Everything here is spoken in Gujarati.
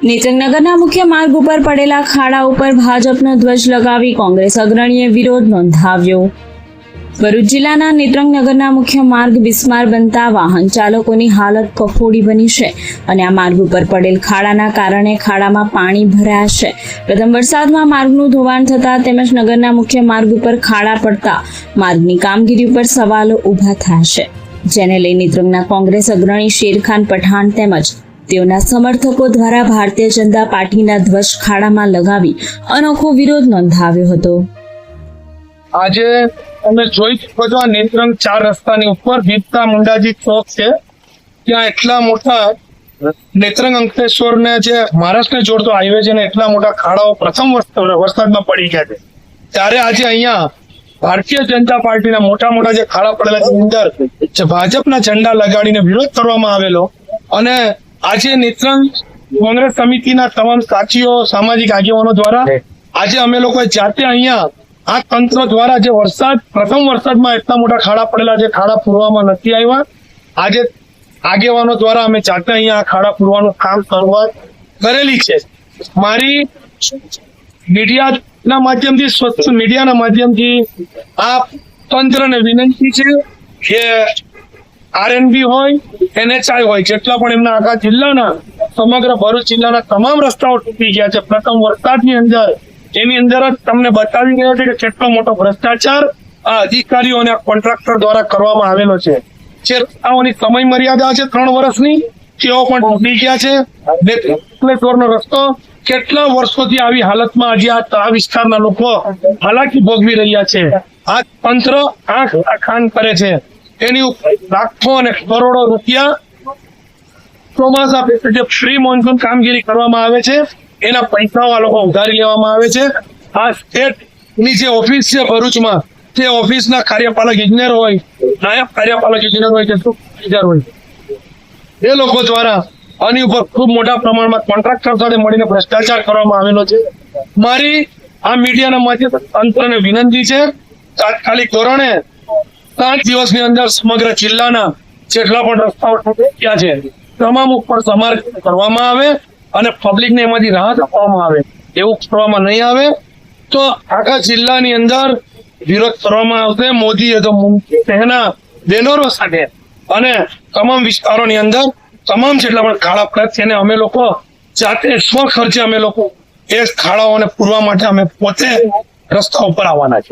નેત્રંગનગરના મુખ્ય માર્ગ ઉપર પડેલા ખાડા ઉપર ભાજપનો ધ્વજ લગાવી કોંગ્રેસ અગ્રણીએ વિરોધ નોંધાવ્યો। ભરૂચ જિલ્લાના નેત્રંગનગરના મુખ્ય માર્ગ બિસ્માર બનતા વાહન ચાલકોની હાલત કફોડી બની છે અને આ માર્ગ ઉપર પડેલ ખાડાના કારણે ખાડામાં પાણી ભરાયા છે। પ્રથમ વરસાદમાં માર્ગનું ધોવાણ થતા તેમજ નગરના મુખ્ય માર્ગ ઉપર ખાડા પડતા માર્ગની કામગીરી ઉપર સવાલો ઊભા થયા છે, જેને લઈ નેત્રંગના કોંગ્રેસ અગ્રણી શેરખાન પઠાણ તેમજ તેઓના સમર્થકો દ્વારા ભારતીય જનતા પાર્ટીના ધ્વજ ખાડામાં લગાવી અનોખો વિરોધ નોંધાવ્યો હતો। આજે તમે જોઈ શકો છો, આ નેત્રંગ 4 રસ્તાની ઉપર ગીતા મુંડાજી ચોક છે, ત્યાં એટલા મોટા નેત્રંગ અંકલેશ્વર ને જે મહારાષ્ટ્રને જોડતો હાઈવે છે ને એટલા મોટા ખાડાઓ પ્રથમ વરસાદમાં પડી ગયા છે। ત્યારે આજે અહીંયા ભારતીય જનતા પાર્ટીના મોટા મોટા જે ખાડા પડેલા છે અંદર ભાજપના ઝંડા લગાડીને વિરોધ કરવામાં આવેલો અને આજે નેત્રંગ કોંગ્રેસ સમિતિના તમામ સાચીઓ સામાજિક આગેવાનો દ્વારા આજે અમે લોકો જાતે અહીંયા આ તંત્ર દ્વારા જે પ્રથમ વરસાદમાં એટલા મોટા ખાડા પડેલા છે, ખાડા પૂરવામાં નથી આવ્યા, આજે આગેવાનો દ્વારા અમે જાતે અહીંયા આ ખાડા પૂરવાનું કામ શરૂઆત કરેલી છે। મારી મીડિયાના માધ્યમથી સોશિયલ મીડિયાના માધ્યમથી આ તંત્રને વિનંતી છે કે આરએનબી હોય, NHI હોય, જેટલા પણ એમના આખા જિલ્લાના સમગ્ર ભરૂચ જિલ્લાના તમામ રસ્તાઓ તૂટી ગયા છે પ્રથમ વરસાદની અંદર, એની અંદર જ તમને બતાવી ગયો છે કે કેટલો મોટો ભ્રષ્ટાચાર આ અધિકારીઓ અને કોન્ટ્રાક્ટર દ્વારા કરવામાં આવેલો છે। જે રસ્તાઓની સમય મર્યાદા છે 3 વર્ષની, તેઓ પણ તૂટી ગયા છે। અંકલેશ્વરનો રસ્તો કેટલા વર્ષોથી આવી હાલતમાં આજે આ વિસ્તારના લોકો હાલાકી ભોગવી રહ્યા છે। આ તંત્ર આંખ ખાન કરે છે, એની ઉપર લાખો અને કરોડો રૂપિયા ચોમાસા જે પ્રી મોન્સૂન કામગીરી કરવામાં આવે છે એના પૈસાઓ આ લોકો ઉધારી લેવામાં આવે છે। આ સ્ટેટની જે ઓફિસ છે ભરૂચમાં, તે ઓફિસના કાર્યપાલક ઇજનેર હોય, નાયબ કાર્યપાલક ઇજનેર હોય કે સુપરવાઇઝર હોય, એ લોકો દ્વારા આની ઉપર ખૂબ મોટા પ્રમાણમાં કોન્ટ્રાક્ટર સાથે મળીને ભ્રષ્ટાચાર કરવામાં આવેલો છે। મારી આ મીડિયાના માધ્યમથી તંત્રને વિનંતી છે, તાત્કાલિક ધોરણે 5 દિવસની અંદર સમગ્ર જિલ્લાના જેટલા પણ રસ્તાઓ તૂટ્યા છે તમામ ઉપર સમારકામ કરવામાં આવે અને પબ્લિકને એમાંથી રાહત આપવામાં આવે। એવું કરવામાં નહીં આવે તો આખા જિલ્લાની અંદર વિરોધ કરવામાં આવશે। મોદીએ તો તેના બેનરો સાથે અને તમામ વિસ્તારોની અંદર તમામ જેટલા પણ ખાડા પડ્યા છે એને અમે લોકો જાતે સ્વખર્ચે અમે લોકો એ ખાડાઓને પૂરવા માટે અમે પોતે રસ્તા ઉપર આવવાના છે।